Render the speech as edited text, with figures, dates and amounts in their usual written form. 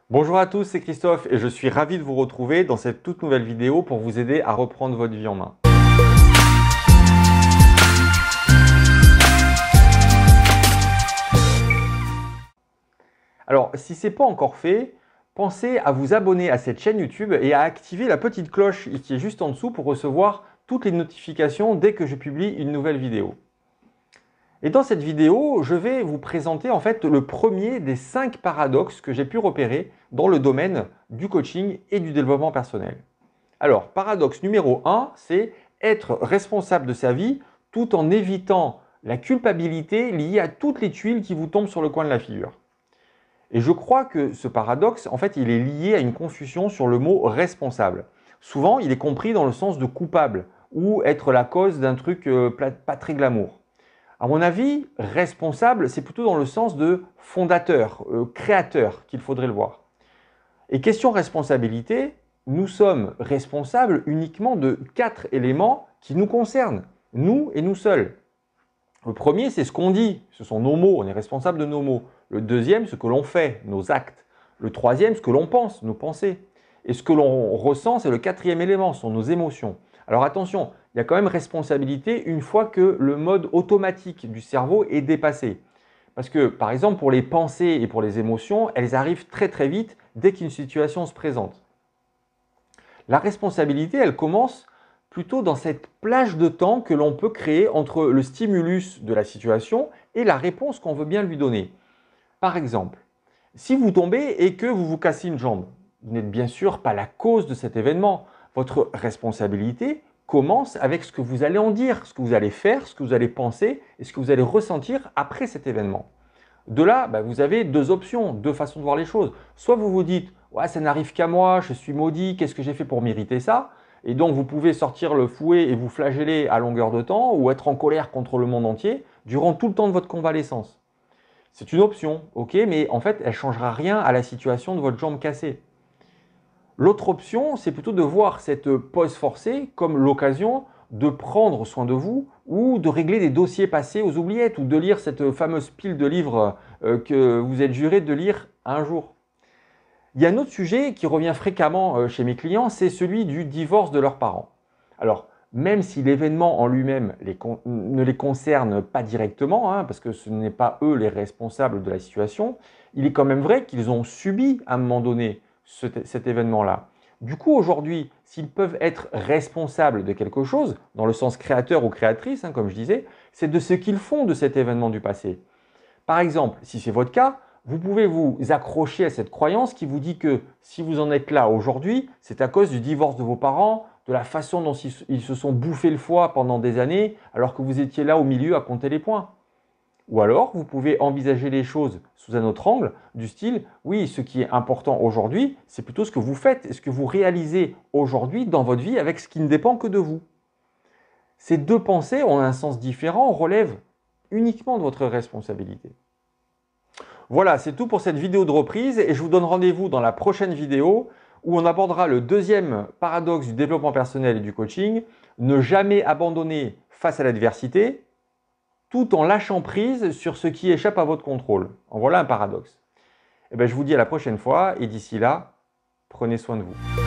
Bonjour à tous, c'est Christophe et je suis ravi de vous retrouver dans cette toute nouvelle vidéo pour vous aider à reprendre votre vie en main. Alors, si ce n'est pas encore fait, pensez à vous abonner à cette chaîne YouTube et à activer la petite cloche qui est juste en dessous pour recevoir toutes les notifications dès que je publie une nouvelle vidéo. Et dans cette vidéo, je vais vous présenter en fait le premier des 5 paradoxes que j'ai pu repérer dans le domaine du coaching et du développement personnel. Alors, paradoxe numéro 1, c'est être responsable de sa vie tout en évitant la culpabilité liée à toutes les tuiles qui vous tombent sur le coin de la figure. Et je crois que ce paradoxe, en fait, il est lié à une confusion sur le mot responsable. Souvent, il est compris dans le sens de coupable ou être la cause d'un truc pas très glamour. À mon avis, responsable, c'est plutôt dans le sens de fondateur, créateur qu'il faudrait le voir. Et question responsabilité, nous sommes responsables uniquement de 4 éléments qui nous concernent, nous et nous seuls. Le premier, c'est ce qu'on dit, ce sont nos mots, on est responsable de nos mots. Le deuxième, ce que l'on fait, nos actes. Le troisième, ce que l'on pense, nos pensées. Et ce que l'on ressent, c'est le quatrième élément, ce sont nos émotions. Alors attention, il y a quand même responsabilité une fois que le mode automatique du cerveau est dépassé. Parce que, par exemple, pour les pensées et pour les émotions, elles arrivent très très vite dès qu'une situation se présente. La responsabilité, elle commence plutôt dans cette plage de temps que l'on peut créer entre le stimulus de la situation et la réponse qu'on veut bien lui donner. Par exemple, si vous tombez et que vous vous cassez une jambe, vous n'êtes bien sûr pas la cause de cet événement. Votre responsabilité commence avec ce que vous allez en dire, ce que vous allez faire, ce que vous allez penser et ce que vous allez ressentir après cet événement. De là, vous avez deux options, deux façons de voir les choses. Soit vous vous dites « ouais, ça n'arrive qu'à moi, je suis maudit, qu'est-ce que j'ai fait pour mériter ça ?» Et donc vous pouvez sortir le fouet et vous flageller à longueur de temps ou être en colère contre le monde entier durant tout le temps de votre convalescence. C'est une option, ok, mais en fait, elle ne changera rien à la situation de votre jambe cassée. L'autre option, c'est plutôt de voir cette pause forcée comme l'occasion de prendre soin de vous ou de régler des dossiers passés aux oubliettes ou de lire cette fameuse pile de livres que vous êtes juré de lire un jour. Il y a un autre sujet qui revient fréquemment chez mes clients, c'est celui du divorce de leurs parents. Alors, même si l'événement en lui-même ne les concerne pas directement, parce que ce n'est pas eux les responsables de la situation, il est quand même vrai qu'ils ont subi à un moment donné cet événement-là. Du coup, aujourd'hui, s'ils peuvent être responsables de quelque chose, dans le sens créateur ou créatrice, comme je disais, c'est de ce qu'ils font de cet événement du passé. Par exemple, si c'est votre cas, vous pouvez vous accrocher à cette croyance qui vous dit que si vous en êtes là aujourd'hui, c'est à cause du divorce de vos parents, de la façon dont ils se sont bouffés le foie pendant des années, alors que vous étiez là au milieu à compter les points. Ou alors, vous pouvez envisager les choses sous un autre angle, du style, oui, ce qui est important aujourd'hui, c'est plutôt ce que vous faites et ce que vous réalisez aujourd'hui dans votre vie avec ce qui ne dépend que de vous. Ces deux pensées ont un sens différent, relèvent uniquement de votre responsabilité. Voilà, c'est tout pour cette vidéo de reprise et je vous donne rendez-vous dans la prochaine vidéo où on abordera le deuxième paradoxe du développement personnel et du coaching, ne jamais abandonner face à l'adversité, tout en lâchant prise sur ce qui échappe à votre contrôle. En voilà un paradoxe. Je vous dis à la prochaine fois et d'ici là, prenez soin de vous.